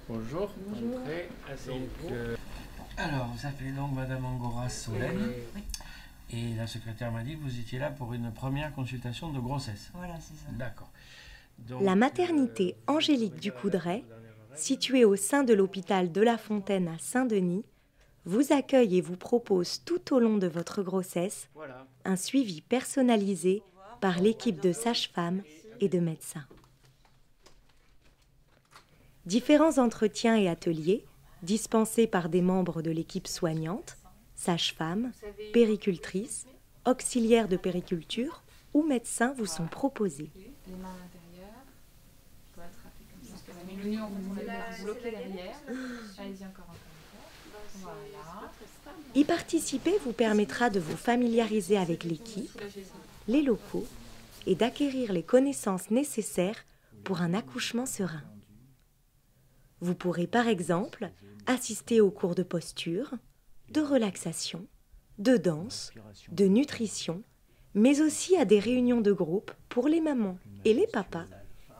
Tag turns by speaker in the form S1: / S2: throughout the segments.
S1: Bonjour.
S2: Bonjour.
S1: Entrez, asseyez-vous.
S3: Alors, vous appelez donc Madame Angora Solène. Et la secrétaire m'a dit que vous étiez là pour une première consultation de grossesse.
S2: Voilà, c'est ça.
S3: D'accord. Donc,
S4: La maternité Angélique du Coudray, située au sein de l'hôpital de La Fontaine à Saint-Denis, vous accueille et vous propose tout au long de votre grossesse
S1: Voilà.
S4: un suivi personnalisé par l'équipe de sages-femmes et de médecins. Différents entretiens et ateliers dispensés par des membres de l'équipe soignante, sages-femmes, péricultrices, auxiliaires de périculture ou médecins vous sont proposés.
S2: Les mains à l'intérieur. Je dois attraper comme ça. Parce que ça met l'union, vous bloquez derrière. Allez-y encore un peu. Voilà.
S4: Y participer vous permettra de vous familiariser avec l'équipe, les locaux et d'acquérir les connaissances nécessaires pour un accouchement serein. Vous pourrez par exemple assister aux cours de posture, de relaxation, de danse, de nutrition, mais aussi à des réunions de groupe pour les mamans et les papas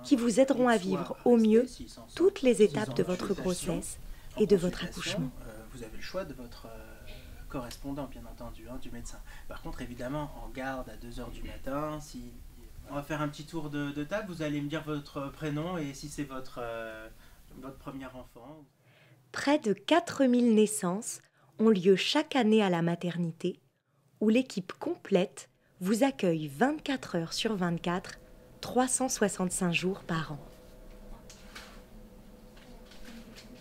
S4: qui vous aideront à vivre au mieux toutes les étapes de votre grossesse et de votre accouchement.
S5: Vous avez le choix de votre correspondant, bien entendu, du médecin. Par contre, évidemment, en garde à 2 h du matin, si on va faire un petit tour de table, vous allez me dire votre prénom et si c'est votre premier enfant.
S4: Près de 4000 naissances ont lieu chaque année à la maternité, où l'équipe complète vous accueille 24 heures sur 24, 365 jours par an.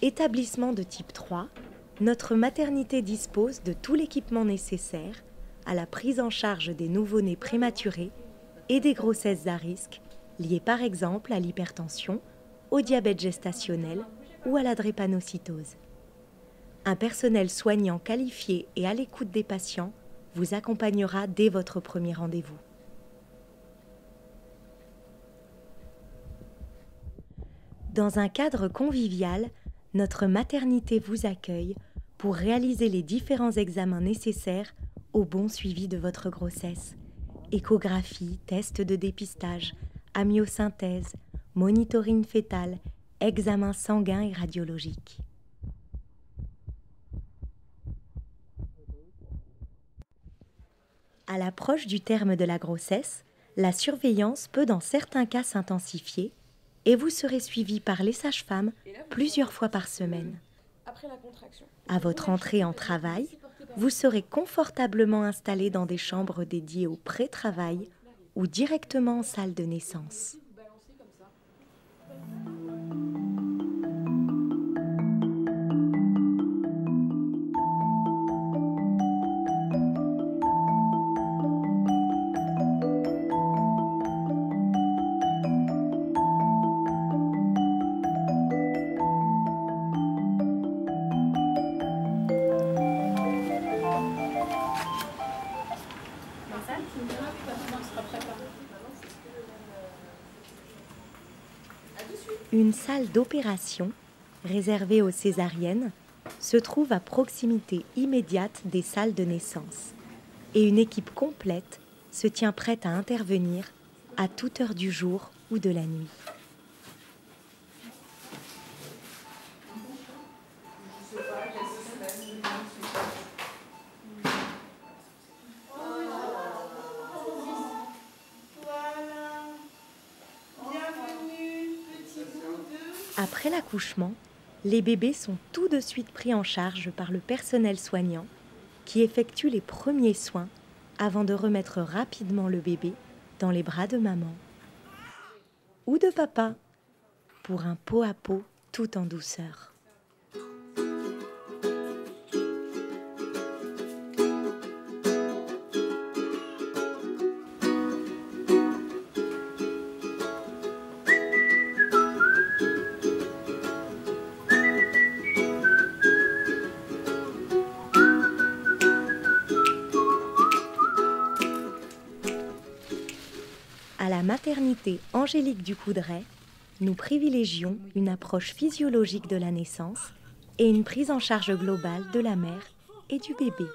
S4: Établissement de type 3, notre maternité dispose de tout l'équipement nécessaire à la prise en charge des nouveau-nés prématurés et des grossesses à risque, liées par exemple à l'hypertension, au diabète gestationnel ou à la drépanocytose. Un personnel soignant qualifié et à l'écoute des patients vous accompagnera dès votre premier rendez-vous. Dans un cadre convivial, notre maternité vous accueille pour réaliser les différents examens nécessaires au bon suivi de votre grossesse. Échographie, tests de dépistage, amyosynthèse, monitoring fœtal, examen sanguin et radiologique. À l'approche du terme de la grossesse, la surveillance peut dans certains cas s'intensifier et vous serez suivi par les sages-femmes plusieurs fois par semaine. À votre entrée en travail, vous serez confortablement installé dans des chambres dédiées au pré-travail ou directement en salle de naissance. Une salle d'opération, réservée aux césariennes, se trouve à proximité immédiate des salles de naissance. Et une équipe complète se tient prête à intervenir à toute heure du jour ou de la nuit. Après l'accouchement, les bébés sont tout de suite pris en charge par le personnel soignant qui effectue les premiers soins avant de remettre rapidement le bébé dans les bras de maman ou de papa pour un pot à pot tout en douceur. À la maternité Angélique du Coudray, nous privilégions une approche physiologique de la naissance et une prise en charge globale de la mère et du bébé.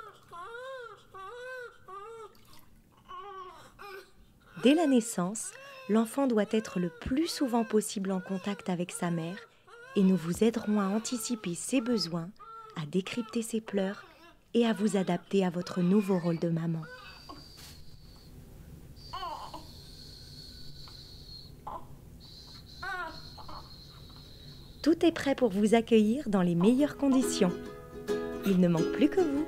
S4: Dès la naissance, l'enfant doit être le plus souvent possible en contact avec sa mère et nous vous aiderons à anticiper ses besoins, à décrypter ses pleurs et à vous adapter à votre nouveau rôle de maman. Tout est prêt pour vous accueillir dans les meilleures conditions. Il ne manque plus que vous.